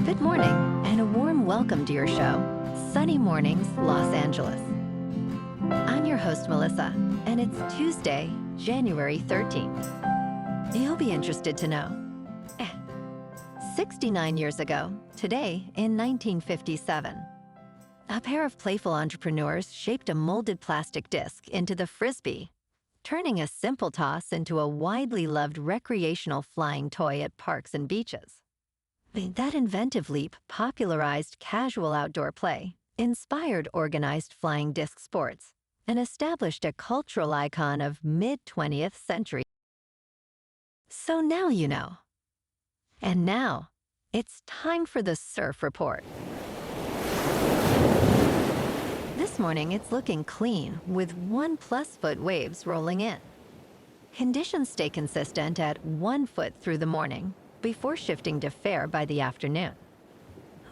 Good morning, and a warm welcome to your show, Sunny Mornings, Los Angeles. I'm your host, Melissa, and it's Tuesday, January 13th. You'll be interested to know. 69 years ago, today in 1957, a pair of playful entrepreneurs shaped a molded plastic disc into the Frisbee, turning a simple toss into a widely loved recreational flying toy at parks and beaches. That inventive leap popularized casual outdoor play, inspired organized flying disc sports, and established a cultural icon of mid-20th century. So now you know. And now, it's time for the Surf Report. This morning, it's looking clean with 1+ foot waves rolling in. Conditions stay consistent at 1 foot through the morning, before shifting to fair by the afternoon.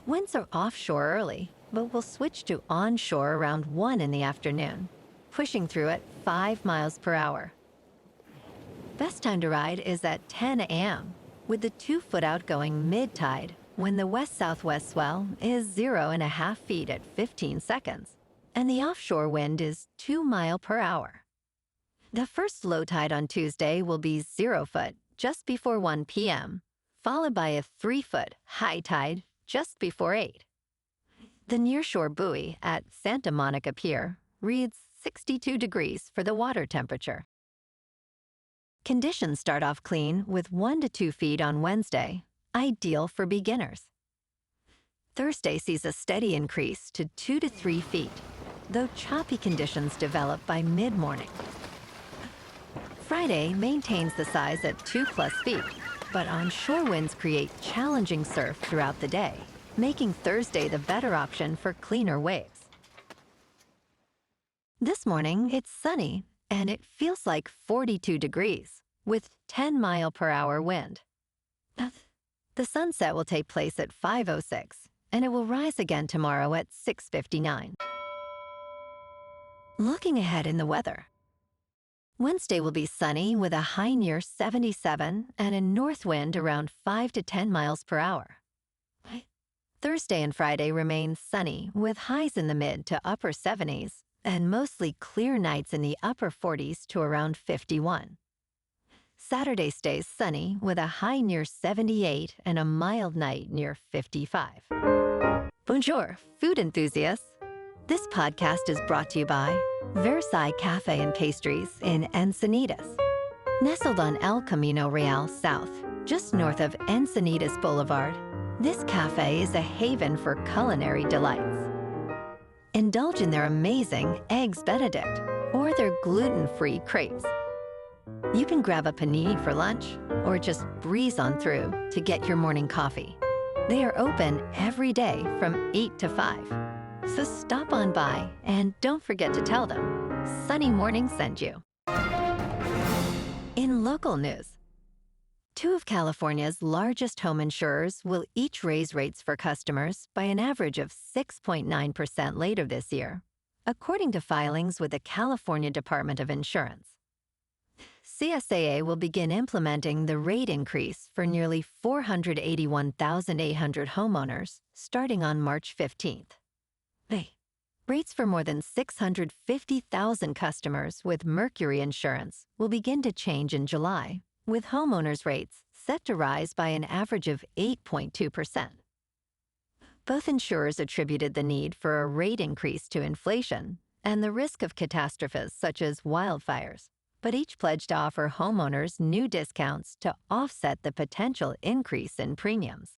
Winds are offshore early, but will switch to onshore around 1 in the afternoon, pushing through at 5 miles per hour. Best time to ride is at 10 a.m., with the 2 foot outgoing mid-tide when the west-southwest swell is 0.5 feet at 15 seconds, and the offshore wind is 2 miles per hour. The first low tide on Tuesday will be 0 foot just before 1 p.m., followed by a 3 foot high tide just before 8. The nearshore buoy at Santa Monica Pier reads 62 degrees for the water temperature. Conditions start off clean with 1 to 2 feet on Wednesday, ideal for beginners. Thursday sees a steady increase to 2 to 3 feet, though choppy conditions develop by mid-morning. Friday maintains the size at 2+ feet, but onshore winds create challenging surf throughout the day, making Thursday the better option for cleaner waves. This morning, it's sunny, and it feels like 42 degrees, with 10 mile per hour wind. The sunset will take place at 5:06, and it will rise again tomorrow at 6:59. Looking ahead in the weather. Wednesday will be sunny with a high near 77 and a north wind around 5 to 10 miles per hour. Thursday and Friday remain sunny with highs in the mid to upper 70s and mostly clear nights in the upper 40s to around 51. Saturday stays sunny with a high near 78 and a mild night near 55. Bonjour, food enthusiasts. This podcast is brought to you by Versailles Cafe and Pastries in Encinitas. Nestled on El Camino Real South, just north of Encinitas Boulevard, this cafe is a haven for culinary delights. Indulge in their amazing Eggs Benedict or their gluten-free crepes. You can grab a panini for lunch or just breeze on through to get your morning coffee. They are open every day from 8 to 5. So stop on by and don't forget to tell them Sunny Morning sent you. In local news, 2 of California's largest home insurers will each raise rates for customers by an average of 6.9% later this year, according to filings with the California Department of Insurance. CSAA will begin implementing the rate increase for nearly 481,800 homeowners starting on March 15th. Rates for more than 650,000 customers with Mercury Insurance will begin to change in July, with homeowners' rates set to rise by an average of 8.2%. Both insurers attributed the need for a rate increase to inflation and the risk of catastrophes such as wildfires, but each pledged to offer homeowners new discounts to offset the potential increase in premiums.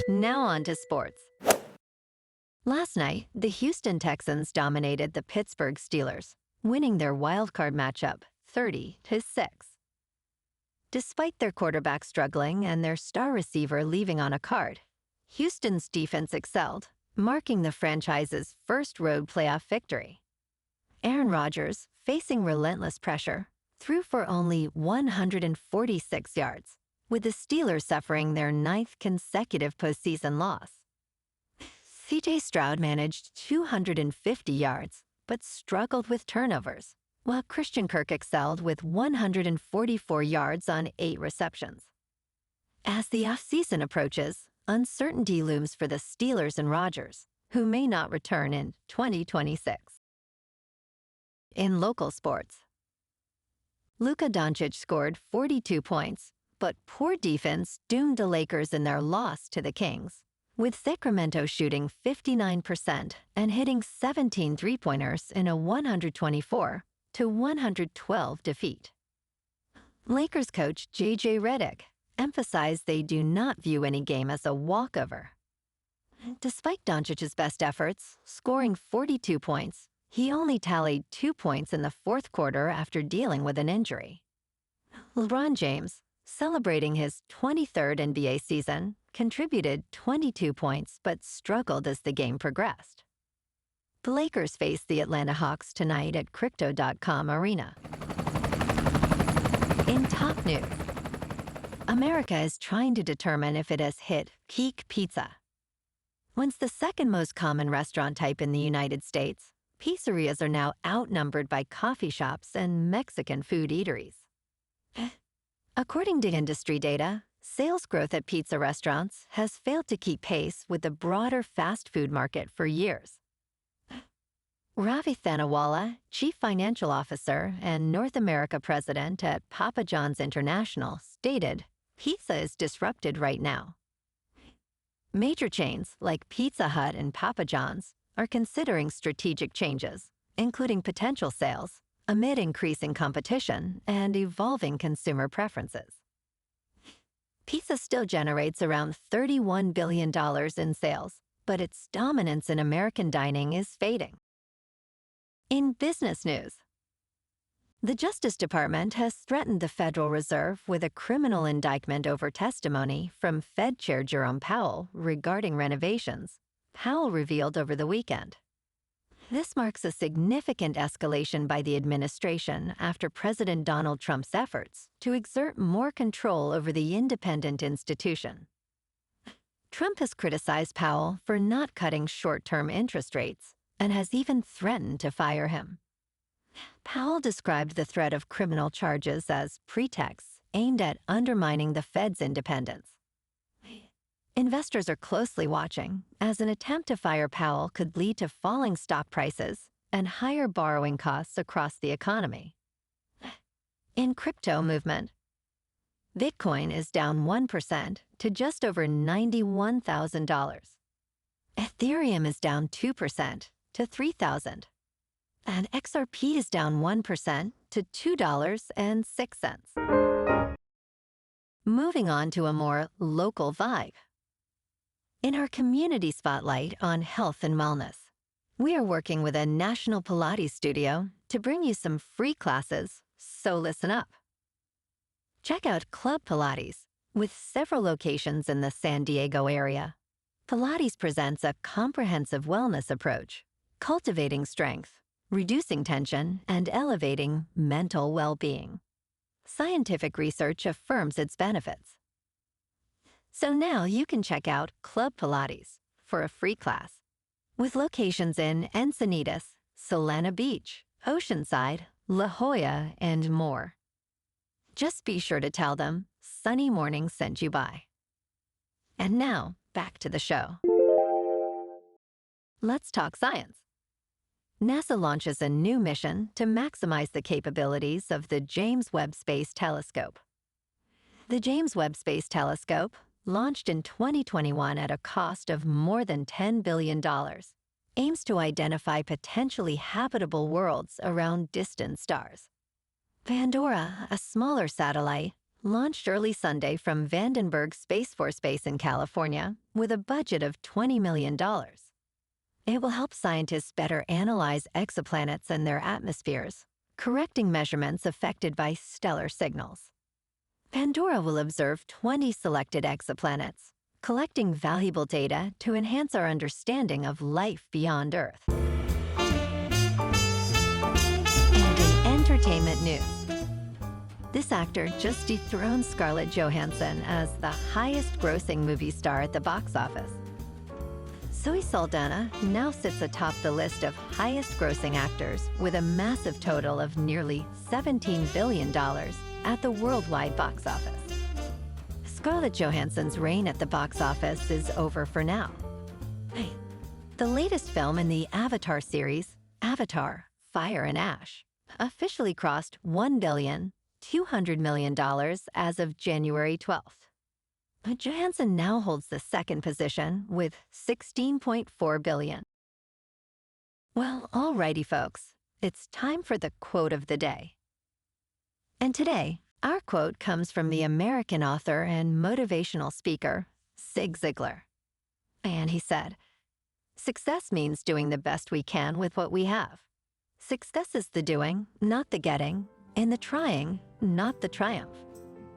Now on to sports. Last night, the Houston Texans dominated the Pittsburgh Steelers, winning their wildcard matchup 30-6. Despite their quarterback struggling and their star receiver leaving on a card, Houston's defense excelled, marking the franchise's first road playoff victory. Aaron Rodgers, facing relentless pressure, threw for only 146 yards, with the Steelers suffering their 9th consecutive postseason loss. C.J. Stroud managed 250 yards, but struggled with turnovers, while Christian Kirk excelled with 144 yards on 8 receptions. As the offseason approaches, uncertainty looms for the Steelers and Rodgers, who may not return in 2026. In local sports, Luka Doncic scored 42 points, but poor defense doomed the Lakers in their loss to the Kings, with Sacramento shooting 59% and hitting 17 three-pointers in a 124-112 defeat. Lakers coach J.J. Redick emphasized they do not view any game as a walkover. Despite Doncic's best efforts, scoring 42 points, he only tallied 2 points in the fourth quarter after dealing with an injury. LeBron James, celebrating his 23rd NBA season, contributed 22 points but struggled as the game progressed. The Lakers face the Atlanta Hawks tonight at Crypto.com Arena. In top news, America is trying to determine if it has hit peak pizza. Once the second most common restaurant type in the United States, pizzerias are now outnumbered by coffee shops and Mexican food eateries. According to industry data, sales growth at pizza restaurants has failed to keep pace with the broader fast food market for years. Ravi Thanawala, Chief Financial Officer and North America President at Papa John's International, stated, "Pizza is disrupted right now." Major chains like Pizza Hut and Papa John's are considering strategic changes, including potential sales, amid increasing competition and evolving consumer preferences. Pizza still generates around $31 billion in sales, but its dominance in American dining is fading. In business news, the Justice Department has threatened the Federal Reserve with a criminal indictment over testimony from Fed Chair Jerome Powell regarding renovations, Powell revealed over the weekend. This marks a significant escalation by the administration after President Donald Trump's efforts to exert more control over the independent institution. Trump has criticized Powell for not cutting short-term interest rates and has even threatened to fire him. Powell described the threat of criminal charges as pretexts aimed at undermining the Fed's independence. Investors are closely watching, as an attempt to fire Powell could lead to falling stock prices and higher borrowing costs across the economy. In crypto movement, Bitcoin is down 1% to just over $91,000. Ethereum is down 2% to $3,000. And XRP is down 1% to $2.06. Moving on to a more local vibe. In our community spotlight on health and wellness, we are working with a national Pilates studio to bring you some free classes, so listen up. Check out Club Pilates, with several locations in the San Diego area. Pilates presents a comprehensive wellness approach, cultivating strength, reducing tension, and elevating mental well-being. Scientific research affirms its benefits. So now you can check out Club Pilates for a free class, with locations in Encinitas, Solana Beach, Oceanside, La Jolla, and more. Just be sure to tell them Sunny Morning sent you by. And now, back to the show. Let's talk science. NASA launches a new mission to maximize the capabilities of the James Webb Space Telescope. The James Webb Space Telescope, launched in 2021 at a cost of more than $10 billion, aims to identify potentially habitable worlds around distant stars. Pandora, a smaller satellite, launched early Sunday from Vandenberg Space Force Base in California with a budget of $20 million. It will help scientists better analyze exoplanets and their atmospheres, correcting measurements affected by stellar signals. Pandora will observe 20 selected exoplanets, collecting valuable data to enhance our understanding of life beyond Earth. And in entertainment news, this actor just dethroned Scarlett Johansson as the highest-grossing movie star at the box office. Zoe Saldana now sits atop the list of highest-grossing actors with a massive total of nearly $17 billion at the worldwide box office. Scarlett Johansson's reign at the box office is over for now. The latest film in the Avatar series, Avatar: Fire and Ash, officially crossed $1.2 billion as of January 12th. Johansson now holds the second position with $16.4 billion. Well, alrighty, folks, it's time for the quote of the day. And today, our quote comes from the American author and motivational speaker, Zig Ziglar. And he said, "Success means doing the best we can with what we have. Success is the doing, not the getting, and the trying, not the triumph.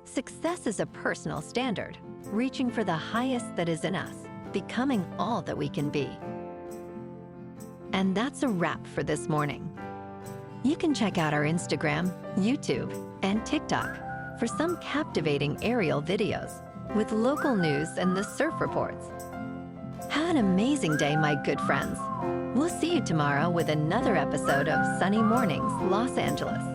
Success is a personal standard, reaching for the highest that is in us, becoming all that we can be." And that's a wrap for this morning. You can check out our Instagram, YouTube, and TikTok for some captivating aerial videos with local news and the surf reports. Have an amazing day, my good friends. We'll see you tomorrow with another episode of Sunny Mornings, Los Angeles.